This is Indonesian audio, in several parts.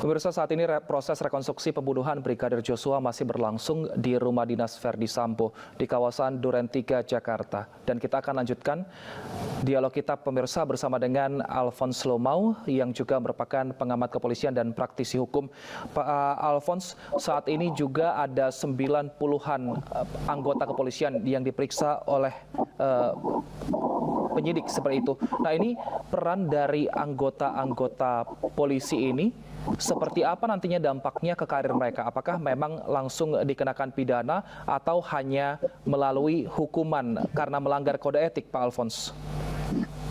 Pemirsa, saat ini proses rekonstruksi pembunuhan Brigadir Joshua masih berlangsung di rumah dinas Verdi Sambo di kawasan Duren 3, Jakarta. Dan kita akan lanjutkan dialog kita pemirsa bersama dengan Alphonse Lomau yang juga merupakan pengamat kepolisian dan praktisi hukum. Pak Alphonse, saat ini juga ada 90-an anggota kepolisian yang diperiksa oleh penyidik seperti itu. Nah, ini peran dari anggota-anggota polisi ini seperti apa nantinya dampaknya ke karir mereka? Apakah memang langsung dikenakan pidana atau hanya melalui hukuman karena melanggar kode etik, Pak Alphonse?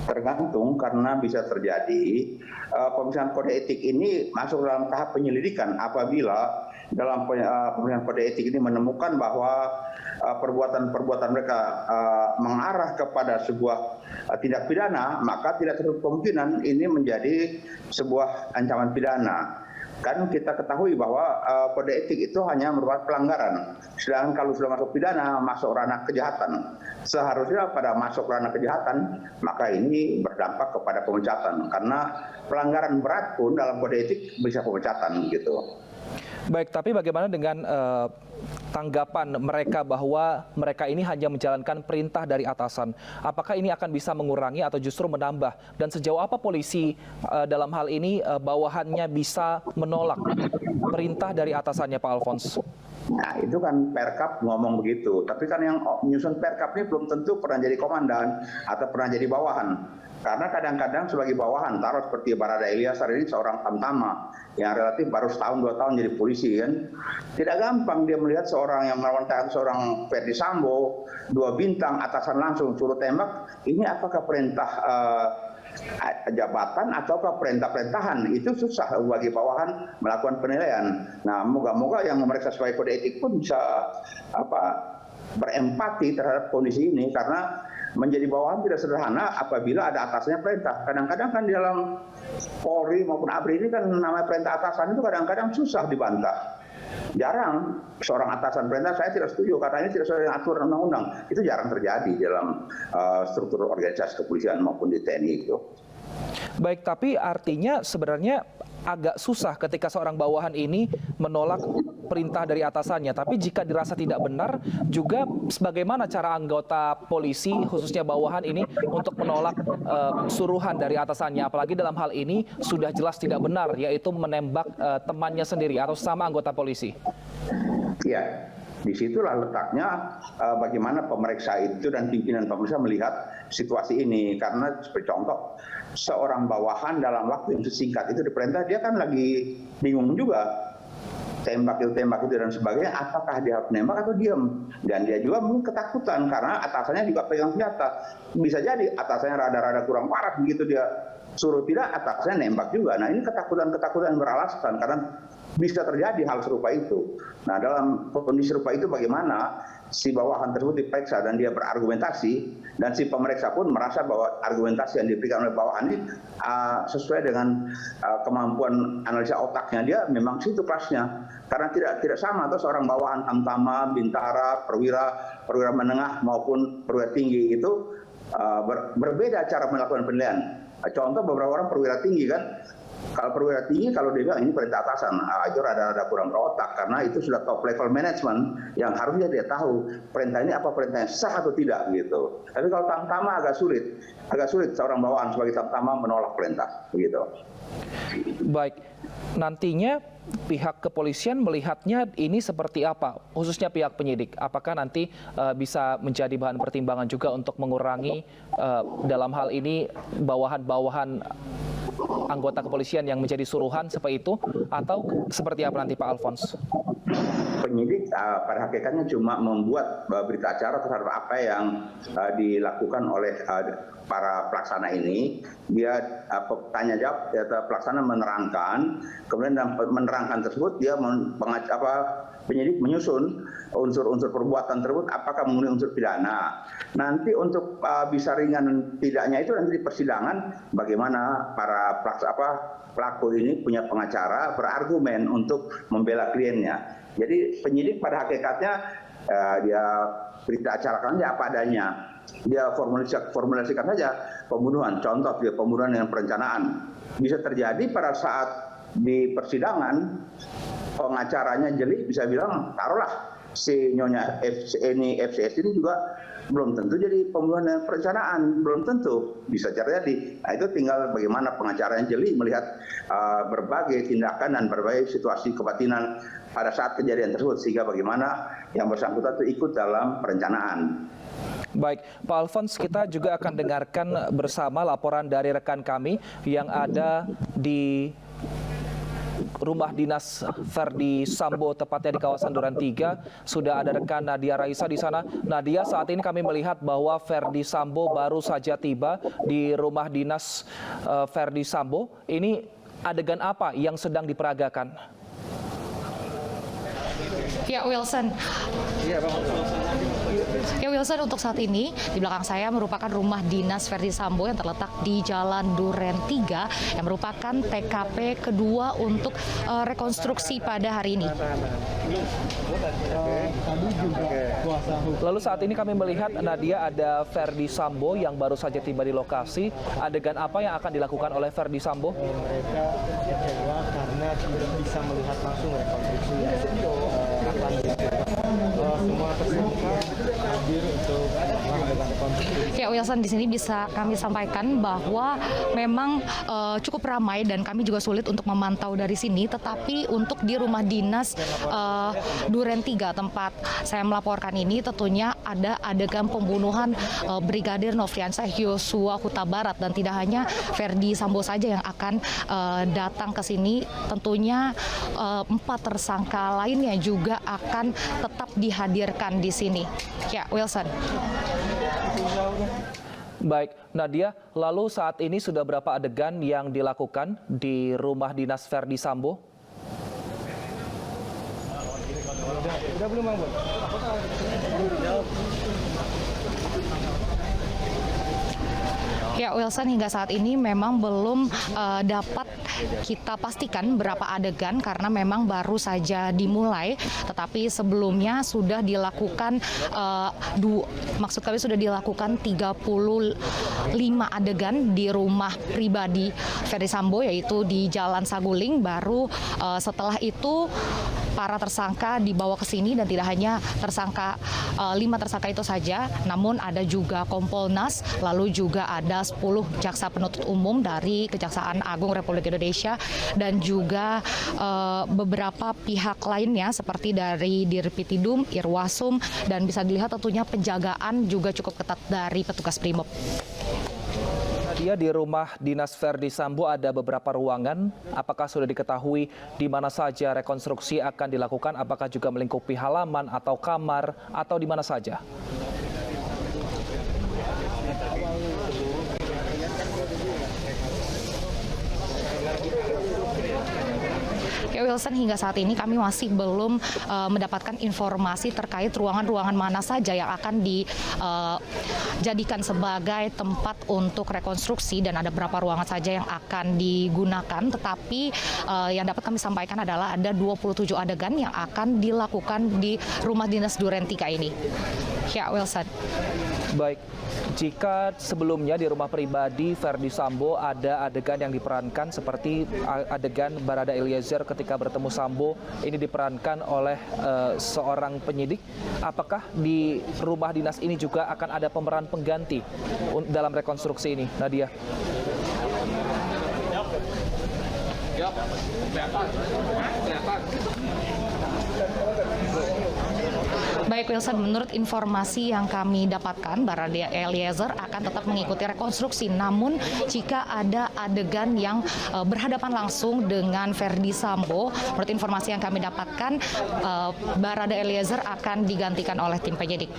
Tergantung, karena bisa terjadi pemeriksaan kode etik ini masuk dalam tahap penyelidikan apabila dalam pemeriksaan kode etik ini menemukan bahwa perbuatan-perbuatan mereka mengarah kepada sebuah tindak pidana, maka tidak tertutup kemungkinan ini menjadi sebuah ancaman pidana. Kan kita ketahui bahwa kode etik itu hanya merupakan pelanggaran. Sedangkan kalau sudah masuk pidana, masuk ranah kejahatan. Seharusnya pada masuk ranah kejahatan, maka ini berdampak kepada pemecatan. Karena pelanggaran berat pun dalam kode etik bisa pemecatan gitu. Baik, tapi bagaimana dengan tanggapan mereka bahwa mereka ini hanya menjalankan perintah dari atasan? Apakah ini akan bisa mengurangi atau justru menambah? Dan sejauh apa polisi dalam hal ini bawahannya bisa menolak perintah dari atasannya, Pak Alphonse? Nah, itu kan Perkap ngomong begitu. Tapi kan yang menyusun Perkap ini belum tentu pernah jadi komandan atau pernah jadi bawahan. Karena kadang-kadang sebagai bawahan, taruh seperti Barada Eliezer ini seorang tamtama yang relatif baru setahun 2 tahun jadi polisi kan. Tidak gampang dia melihat seorang yang melawan seorang Verdi Sambo, 2 bintang atasan langsung suruh tembak. Ini apakah perintah jabatan ataukah perintah-perintahan? Itu susah bagi bawahan melakukan penilaian. Nah, moga-moga yang memeriksa sesuai kode etik pun bisa berempati terhadap kondisi ini, karena menjadi bawahan tidak sederhana apabila ada atasnya perintah. Kadang-kadang kan di dalam Polri maupun ABRI ini kan namanya perintah atasan itu kadang-kadang susah dibantah. Jarang seorang atasan perintah saya tidak setuju karena ini tidak sesuai dengan aturan undang-undang. Itu jarang terjadi dalam struktur organisasi kepolisian maupun di TNI itu. Baik, tapi artinya sebenarnya agak susah ketika seorang bawahan ini menolak perintah dari atasannya. Tapi jika dirasa tidak benar, juga bagaimana cara anggota polisi, khususnya bawahan ini, untuk menolak suruhan dari atasannya? Apalagi dalam hal ini sudah jelas tidak benar, yaitu menembak temannya sendiri atau sama anggota polisi. Ya, disitulah letaknya bagaimana pemeriksa itu dan pimpinan pemeriksa melihat situasi ini. Karena seperti contoh, seorang bawahan dalam waktu yang sesingkat itu diperintah, dia kan lagi bingung juga. Tembak itu dan sebagainya, apakah dia harus nembak atau diam? Dan dia juga mungkin ketakutan karena atasannya juga pegang senjata. Bisa jadi atasannya rada-rada kurang parah begitu dia suruh tidak, atasannya nembak juga. Nah, ini ketakutan beralaskan karena bisa terjadi hal serupa itu. Nah, dalam kondisi serupa itu bagaimana si bawahan tersebut diperiksa dan dia berargumentasi, dan si pemeriksa pun merasa bahwa argumentasi yang diberikan oleh bawahan ini sesuai dengan kemampuan analisa otaknya dia, memang situ kelasnya. Karena tidak sama atau seorang bawahan tamtama, bintara, perwira menengah maupun perwira tinggi itu berbeda cara melakukan penilaian. Contoh beberapa orang perwira tinggi kan, kalau perwira tinggi kalau dia bilang ini perintah atasan, itu ada kurang berotak karena itu sudah top level management yang harusnya dia tahu perintah ini apa perintahnya sah atau tidak gitu. Tapi kalau tamtama agak sulit seorang bawahan sebagai tamtama menolak perintah begitu. Baik, nantinya pihak kepolisian melihatnya ini seperti apa, khususnya pihak penyidik? Apakah nanti bisa menjadi bahan pertimbangan juga untuk mengurangi dalam hal ini bawahan-bawahan anggota kepolisian yang menjadi suruhan seperti itu, atau seperti apa nanti, Pak Alphonse? Penyidik pada hakikatnya cuma membuat berita acara terhadap apa yang dilakukan oleh para pelaksana ini. Dia tanya jawab, pelaksana menerangkan, kemudian dalam menerangkan tersebut dia penyidik menyusun unsur-unsur perbuatan tersebut apakah memenuhi unsur pidana. Nanti untuk bisa ringan dan tidaknya itu nanti di persidangan bagaimana para pelaku ini punya pengacara berargumen untuk membela kliennya. Jadi penyidik pada hakikatnya dia berita acarakan aja apa adanya. Dia formulasikan saja pembunuhan. Contoh dia pembunuhan dengan perencanaan. Bisa terjadi pada saat di persidangan pengacaranya Jeli bisa bilang, taruhlah si Nyonya FCS ini juga belum tentu jadi pembunuhan dengan perencanaan, belum tentu bisa terjadi. Nah itu tinggal bagaimana pengacaranya Jeli melihat berbagai tindakan dan berbagai situasi kebatinan pada saat kejadian tersebut, sehingga bagaimana yang bersangkutan itu ikut dalam perencanaan. Baik, Pak Alfons, kita juga akan dengarkan bersama laporan dari rekan kami yang ada di rumah dinas Ferdi Sambo, tepatnya di kawasan Duren 3. Sudah ada rekan Nadia Raisa di sana. Nadia, saat ini kami melihat bahwa Ferdi Sambo baru saja tiba di rumah dinas Ferdi Sambo. Ini adegan apa yang sedang diperagakan? Ya, Wilson. Ya, Wilson, untuk saat ini di belakang saya merupakan rumah dinas Ferdi Sambo yang terletak di Jalan Duren 3 yang merupakan TKP kedua untuk rekonstruksi pada hari ini. Lalu saat ini kami melihat, Nadia, ada Ferdi Sambo yang baru saja tiba di lokasi. Adegan apa yang akan dilakukan oleh Ferdi Sambo? Mereka kecewa karena tidak bisa melihat langsung rekonstruksi yang akan dilakukan. Semua tersangka hadir untuk melakukan rekonstruksi. Ya, Wilson, di sini bisa kami sampaikan bahwa memang cukup ramai dan kami juga sulit untuk memantau dari sini. Tetapi untuk di rumah dinas Duren 3 tempat saya melaporkan ini, tentunya ada adegan pembunuhan Brigadir Nofriansah Yosua Huta Barat, dan tidak hanya Ferdi Sambo saja yang akan datang ke sini. Tentunya 4 tersangka lainnya juga akan tetap dihadirkan di sini. Ya, Wilson. Baik, Nadia, lalu saat ini sudah berapa adegan yang dilakukan di rumah dinas Ferdi Sambo? Udah belum, Bang? Ya, Wilson, hingga saat ini memang belum dapat kita pastikan berapa adegan karena memang baru saja dimulai. Tetapi sebelumnya sudah dilakukan maksud kami sudah dilakukan 35 adegan di rumah pribadi Ferdi Sambo, yaitu di Jalan Saguling. Baru setelah itu para tersangka dibawa ke sini, dan tidak hanya tersangka 5 tersangka itu saja, namun ada juga Kompolnas, lalu juga ada 10 jaksa penuntut umum dari Kejaksaan Agung Republik Indonesia, dan juga beberapa pihak lainnya seperti dari Dirpitidum, Irwasum, dan bisa dilihat tentunya penjagaan juga cukup ketat dari petugas Brimob. Nadia, di rumah dinas Ferdi Sambo ada beberapa ruangan. Apakah sudah diketahui di mana saja rekonstruksi akan dilakukan? Apakah juga melingkupi halaman atau kamar atau di mana saja? Ya, Wilson, hingga saat ini kami masih belum mendapatkan informasi terkait ruangan-ruangan mana saja yang akan dijadikan sebagai tempat untuk rekonstruksi, dan ada berapa ruangan saja yang akan digunakan. Tetapi yang dapat kami sampaikan adalah ada 27 adegan yang akan dilakukan di rumah dinas Duren 3 ini. Ya, Wilson. Baik, jika sebelumnya di rumah pribadi Ferdi Sambo ada adegan yang diperankan seperti adegan Barada Eliezer ketika bertemu Sambo, ini diperankan oleh seorang penyidik. Apakah di rumah dinas ini juga akan ada pemeran pengganti dalam rekonstruksi ini, Nadia? Baik, Wilson, menurut informasi yang kami dapatkan, Barada Eliezer akan tetap mengikuti rekonstruksi. Namun jika ada adegan yang berhadapan langsung dengan Ferdi Sambo, menurut informasi yang kami dapatkan, Barada Eliezer akan digantikan oleh tim penyidik.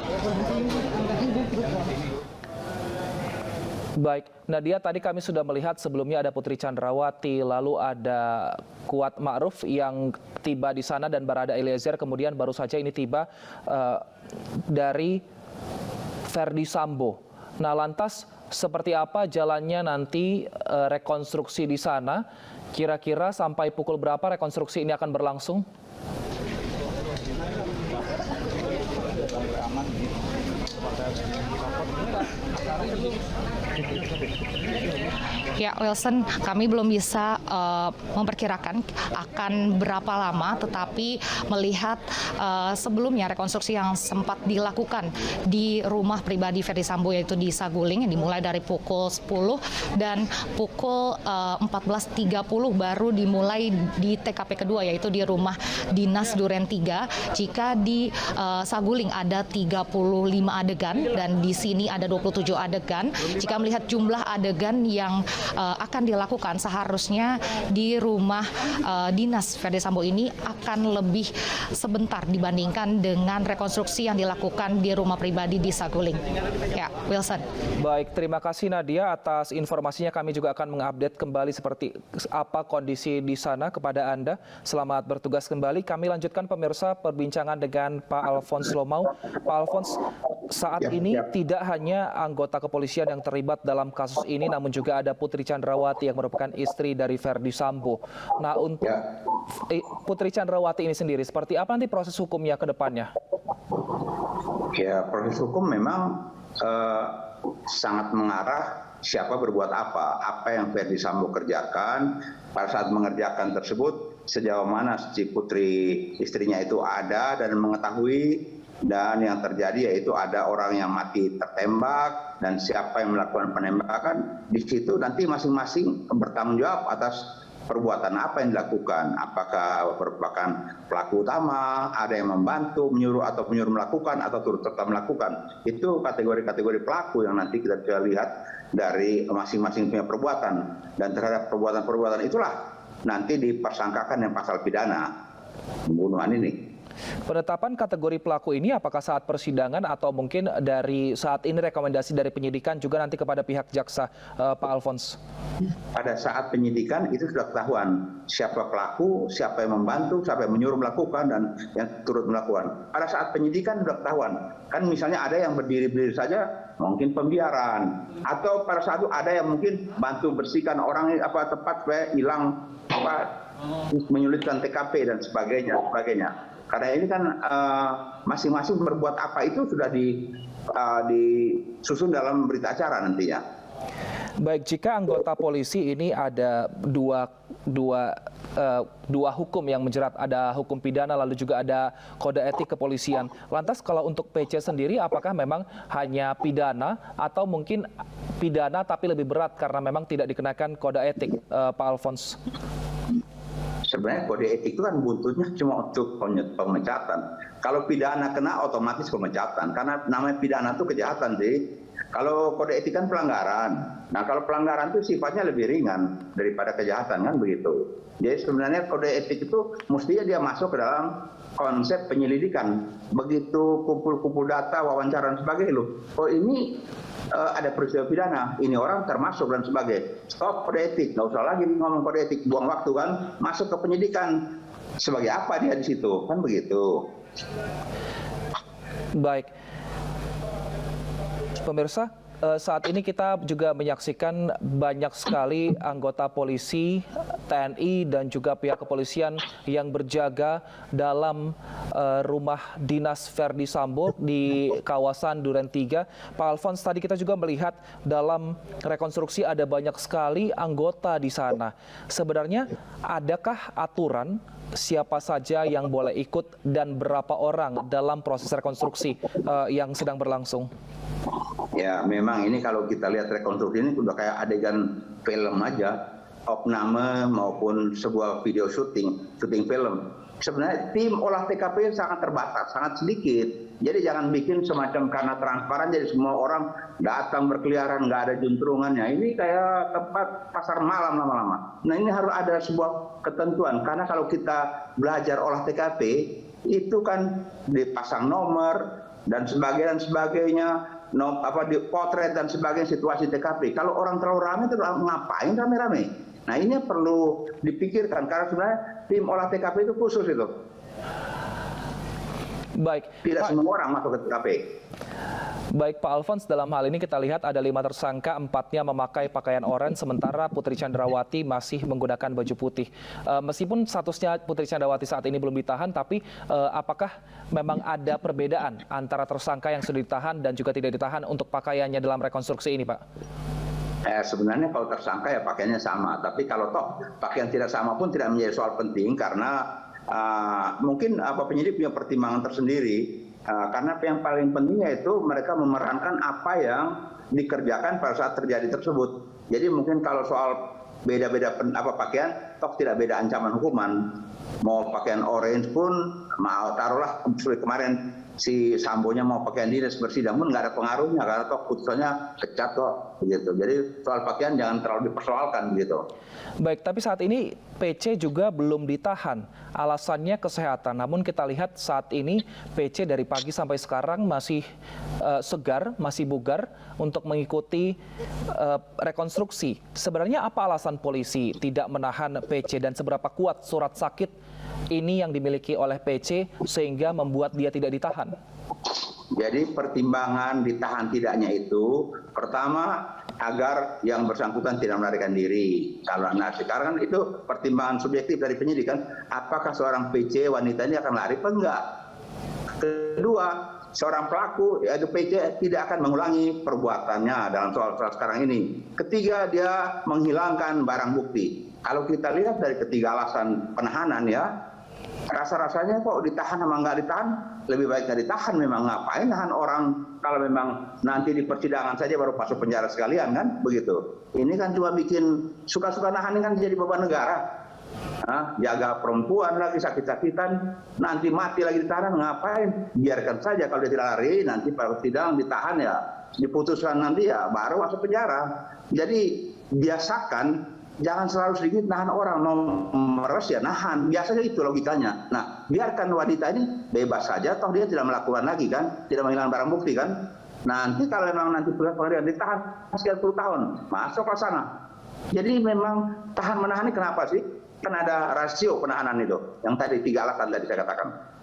Baik, Nadia, tadi kami sudah melihat sebelumnya ada Putri Chandrawati, lalu ada Kuat Ma'ruf yang tiba di sana, dan Barada Eliezer kemudian baru saja ini tiba dari Ferdi Sambo. Nah, lantas seperti apa jalannya nanti rekonstruksi di sana? Kira-kira sampai pukul berapa rekonstruksi ini akan berlangsung? Ya, Wilson, kami belum bisa memperkirakan akan berapa lama, tetapi melihat sebelumnya rekonstruksi yang sempat dilakukan di rumah pribadi Ferdy Sambo yaitu di Saguling yang dimulai dari pukul 10 dan pukul 14.30 baru dimulai di TKP kedua yaitu di rumah dinas Duren 3. Jika di Saguling ada 35 adegan dan di sini ada 27 adegan. Jika melihat jumlah adegan yang akan dilakukan, seharusnya di rumah dinas Ferdy Sambo ini akan lebih sebentar dibandingkan dengan rekonstruksi yang dilakukan di rumah pribadi di Saguling. Ya, Wilson. Baik, terima kasih Nadia atas informasinya. Kami juga akan mengupdate kembali seperti apa kondisi di sana kepada Anda. Selamat bertugas kembali. Kami lanjutkan pemirsa perbincangan dengan Pak Alphonse Lomau. Pak Alphonse, saat ini tidak hanya anggota kepolisian yang terlibat dalam kasus ini, namun juga ada Putri Chandrawati yang merupakan istri dari Ferdy Sambo. Nah, untuk Putri Chandrawati ini sendiri, seperti apa nanti proses hukumnya ke depannya? Ya, proses hukum memang sangat mengarah siapa berbuat apa yang Ferdy Sambo kerjakan, pada saat mengerjakan tersebut, sejauh mana si Putri istrinya itu ada dan mengetahui, dan yang terjadi yaitu ada orang yang mati tertembak dan siapa yang melakukan penembakan. Di situ nanti masing-masing bertanggung jawab atas perbuatan apa yang dilakukan. Apakah merupakan pelaku utama, ada yang membantu, menyuruh atau menyuruh melakukan atau turut serta melakukan. Itu kategori-kategori pelaku yang nanti kita bisa lihat dari masing-masing punya perbuatan. Dan terhadap perbuatan-perbuatan itulah nanti dipersangkakan yang pasal pidana pembunuhan ini. Penetapan kategori pelaku ini apakah saat persidangan atau mungkin dari saat ini rekomendasi dari penyidikan juga nanti kepada pihak jaksa, Pak Alphonse? Pada saat penyidikan itu sudah ketahuan siapa pelaku, siapa yang membantu, siapa yang menyuruh melakukan, dan yang turut melakukan. Pada saat penyidikan sudah ketahuan. Kan misalnya ada yang berdiri-berdiri saja, mungkin pembiaran. Atau pada saat itu ada yang mungkin bantu bersihkan orang tempat supaya hilang, menyulitkan TKP dan sebagainya. Karena ini kan masing-masing berbuat apa itu sudah disusun dalam berita acara nantinya. Baik, jika anggota polisi ini ada dua hukum yang menjerat, ada hukum pidana lalu juga ada kode etik kepolisian. Lantas kalau untuk PC sendiri apakah memang hanya pidana atau mungkin pidana tapi lebih berat karena memang tidak dikenakan kode etik, Pak Alphonse? Sebenarnya kode etik itu kan buntutnya cuma untuk pemecatan. Kalau pidana kena otomatis pemecatan, karena namanya pidana itu kejahatan sih. Kalau kode etik kan pelanggaran. Nah, kalau pelanggaran itu sifatnya lebih ringan daripada kejahatan, kan begitu. Jadi sebenarnya kode etik itu mestinya dia masuk ke dalam konsep penyelidikan. Begitu kumpul-kumpul data, wawancara dan sebagainya loh. Oh, ini ada peristiwa pidana, ini orang termasuk dan sebagainya. Stop kode etik, nggak usah lagi ngomong kode etik, buang waktu kan, masuk ke penyidikan. Sebagai apa dia di situ, kan begitu. Baik, pemirsa, saat ini kita juga menyaksikan banyak sekali anggota polisi, TNI dan juga pihak kepolisian yang berjaga dalam rumah dinas Ferdy Sambo di kawasan Duren 3. Pak Alphonse, tadi kita juga melihat dalam rekonstruksi ada banyak sekali anggota di sana. Sebenarnya adakah aturan siapa saja yang boleh ikut dan berapa orang dalam proses rekonstruksi yang sedang berlangsung? Ya, memang ini kalau kita lihat rekonstruksi ini sudah kayak adegan film aja, opname maupun sebuah video syuting film. Sebenarnya tim olah TKP sangat terbatas, sangat sedikit. Jadi jangan bikin semacam karena transparan jadi semua orang datang berkeliaran, nggak ada juntrungannya. Ini kayak tempat pasar malam lama-lama. Nah, ini harus ada sebuah ketentuan, karena kalau kita belajar olah TKP itu kan dipasang nomor dan sebagainya, di potret dan sebagainya situasi TKP. Kalau orang terlalu ramai itu ngapain rame-rame? Nah, ini perlu dipikirkan karena sebenarnya tim olah TKP itu khusus itu. Baik. Tidak semua orang masuk ke TKP. Baik Pak Alfons, dalam hal ini kita lihat ada 5 tersangka, 4-nya memakai pakaian oranye, sementara Putri Chandrawati masih menggunakan baju putih. Meskipun statusnya Putri Chandrawati saat ini belum ditahan, tapi apakah memang ada perbedaan antara tersangka yang sudah ditahan dan juga tidak ditahan untuk pakaiannya dalam rekonstruksi ini, Pak? Sebenarnya kalau tersangka ya pakaiannya sama, tapi kalau toh pakaian tidak sama pun tidak menjadi soal penting karena mungkin penyidik punya pertimbangan tersendiri. Karena yang paling pentingnya itu mereka memerankan apa yang dikerjakan pada saat terjadi tersebut. Jadi mungkin kalau soal beda-beda pakaian, toh tidak beda ancaman hukuman. Mau pakaian orange pun, mau taruhlah seperti kemarin si Sambonya mau pakaian dinas bersidang pun nggak ada pengaruhnya karena toh putusannya pecat kok, begitu. Jadi soal pakaian jangan terlalu dipersoalkan, begitu. Baik, tapi saat ini PC juga belum ditahan. Alasannya kesehatan. Namun kita lihat saat ini PC dari pagi sampai sekarang masih segar, masih bugar untuk mengikuti rekonstruksi. Sebenarnya apa alasan polisi tidak menahan PC dan seberapa kuat surat sakit ini yang dimiliki oleh PC sehingga membuat dia tidak ditahan? Jadi pertimbangan ditahan tidaknya itu pertama agar yang bersangkutan tidak melarikan diri. Nah sekarang kan itu pertimbangan subjektif dari penyidik kan, apakah seorang PC wanita ini akan lari apa enggak? Kedua, seorang pelaku yaitu PC tidak akan mengulangi perbuatannya dalam soal sekarang ini. Ketiga, dia menghilangkan barang bukti. Kalau kita lihat dari ketiga alasan penahanan ya, rasa-rasanya kok ditahan sama nggak ditahan, lebih baik nggak ditahan. Memang ngapain nahan orang kalau memang nanti di persidangan saja baru masuk penjara sekalian kan, begitu. Ini kan cuma bikin suka-suka nahan kan jadi beban negara. Jaga perempuan lagi sakit-sakitan, nanti mati lagi ditahan, ngapain? Biarkan saja kalau dia tidak lari, nanti pada persidangan ditahan ya, diputuskan nanti ya baru masuk penjara. Jadi biasakan jangan selalu sedikit nahan orang, meres ya nahan, biasanya itu logikanya. Nah, biarkan wanita ini bebas saja, toh dia tidak melakukan lagi kan, tidak menghilangkan barang bukti kan. Nanti kalau memang nanti pengadilan ditahan sekian 10 tahun, masuk ke sana. Jadi memang tahan menahan ini kenapa sih? Kan ada rasio penahanan itu, yang tadi 3 alasan tadi saya katakan.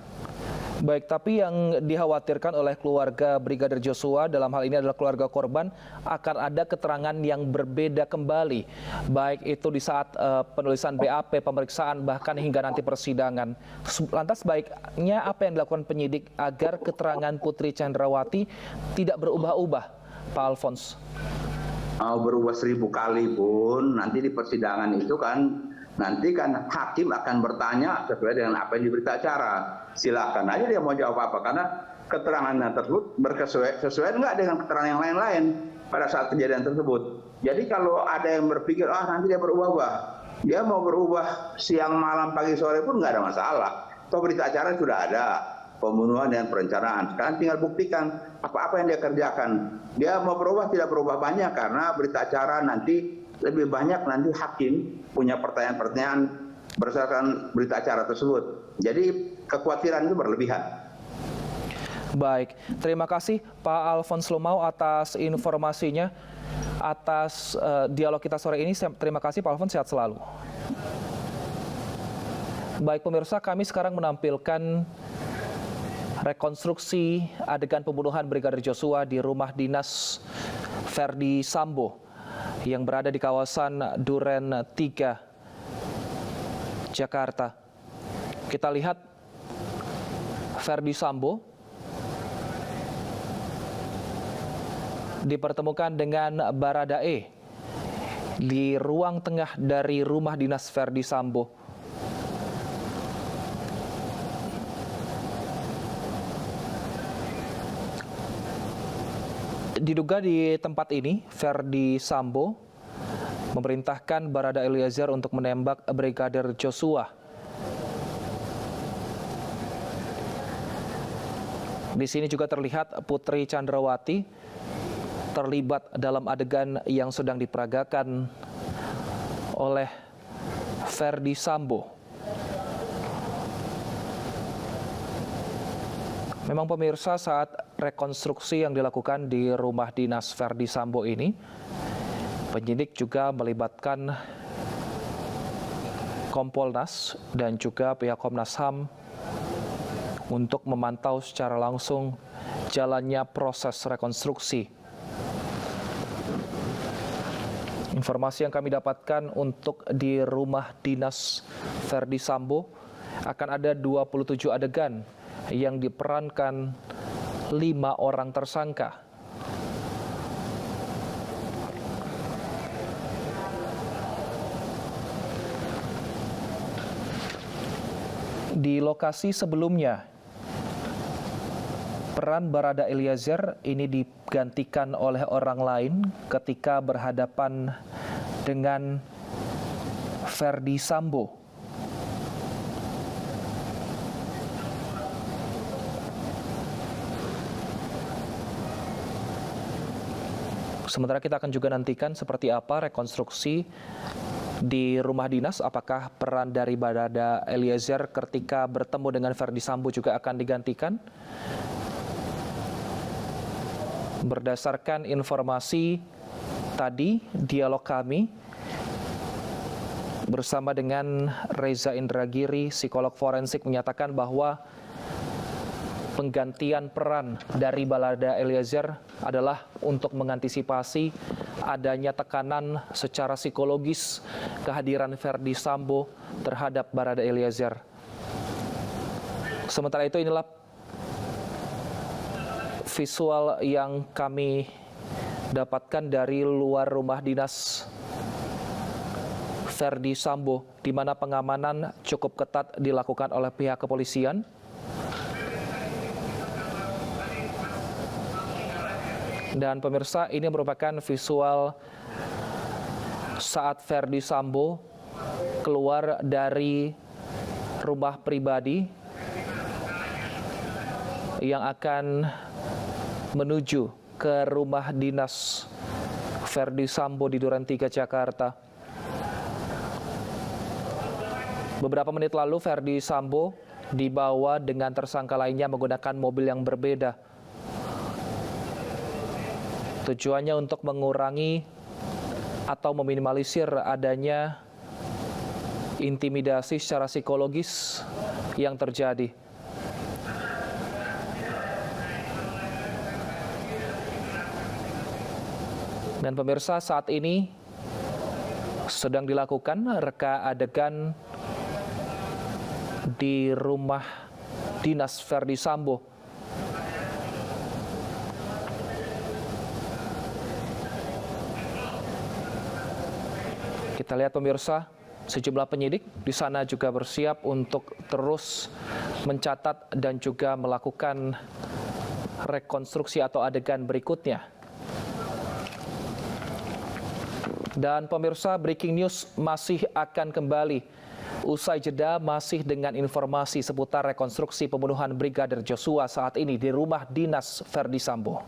Baik, tapi yang dikhawatirkan oleh keluarga Brigadir Joshua dalam hal ini adalah keluarga korban akan ada keterangan yang berbeda kembali, baik itu di saat penulisan BAP, pemeriksaan, bahkan hingga nanti persidangan. Lantas baiknya apa yang dilakukan penyidik agar keterangan Putri Chandrawati tidak berubah-ubah, Pak Alfons? Mau berubah 1000 kali pun nanti di persidangan itu kan nanti kan hakim akan bertanya sesuai dengan apa yang di berita acara. Silakan aja dia mau jawab apa, karena keterangannya tersebut sesuai enggak dengan keterangan yang lain-lain pada saat kejadian tersebut. Jadi kalau ada yang berpikir nanti dia berubah-ubah, dia mau berubah siang, malam, pagi, sore pun nggak ada masalah. Toh berita acara sudah ada, pembunuhan dan perencanaan. Sekarang tinggal buktikan apa-apa yang dia kerjakan. Dia mau berubah tidak berubah banyak karena berita acara nanti lebih banyak nanti hakim punya pertanyaan-pertanyaan berdasarkan berita acara tersebut. Jadi kekhawatiran itu berlebihan. Baik, terima kasih Pak Alfons Lumau atas informasinya, atas dialog kita sore ini. Terima kasih Pak Alfons, sehat selalu. Baik pemirsa, kami sekarang menampilkan rekonstruksi adegan pembunuhan Brigadir Joshua di rumah dinas Verdi Sambo yang berada di kawasan Duren 3, Jakarta. Kita lihat Verdi Sambo dipertemukan dengan Baradae di ruang tengah dari rumah dinas Verdi Sambo. Diduga di tempat ini, Verdi Sambo memerintahkan Barada Eliezer untuk menembak Brigadir Joshua. Di sini juga terlihat Putri Chandrawati terlibat dalam adegan yang sedang diperagakan oleh Verdi Sambo. Memang pemirsa, saat rekonstruksi yang dilakukan di rumah dinas Verdi Sambo ini, penyidik juga melibatkan Kompolnas dan juga pihak Komnas HAM untuk memantau secara langsung jalannya proses rekonstruksi. Informasi yang kami dapatkan untuk di rumah dinas Verdi Sambo akan ada 27 adegan yang diperankan 5 orang tersangka. Di lokasi sebelumnya, peran Barada Eliezer ini digantikan oleh orang lain ketika berhadapan dengan Verdi Sambo. Sementara kita akan juga nantikan seperti apa rekonstruksi di rumah dinas, apakah peran dari Barada Eliezer ketika bertemu dengan Verdi Sambo juga akan digantikan. Berdasarkan informasi tadi, dialog kami bersama dengan Reza Indragiri, psikolog forensik, menyatakan bahwa penggantian peran dari Barada Eliezer adalah untuk mengantisipasi adanya tekanan secara psikologis kehadiran Verdi Sambo terhadap Barada Eliezer. Sementara itu, inilah visual yang kami dapatkan dari luar rumah dinas Verdi Sambo, di mana pengamanan cukup ketat dilakukan oleh pihak kepolisian. Dan pemirsa, ini merupakan visual saat Verdi Sambo keluar dari rumah pribadi yang akan menuju ke rumah dinas Verdi Sambo di Duren 3, Jakarta. Beberapa menit lalu Verdi Sambo dibawa dengan tersangka lainnya menggunakan mobil yang berbeda. Tujuannya untuk mengurangi atau meminimalisir adanya intimidasi secara psikologis yang terjadi. Dan pemirsa, saat ini sedang dilakukan reka adegan di rumah dinas Verdi Sambo. Kita lihat pemirsa, sejumlah penyidik di sana juga bersiap untuk terus mencatat dan juga melakukan rekonstruksi atau adegan berikutnya. Dan pemirsa, breaking news masih akan kembali usai jeda, masih dengan informasi seputar rekonstruksi pembunuhan Brigadir Joshua saat ini di rumah dinas Verdi Sambo.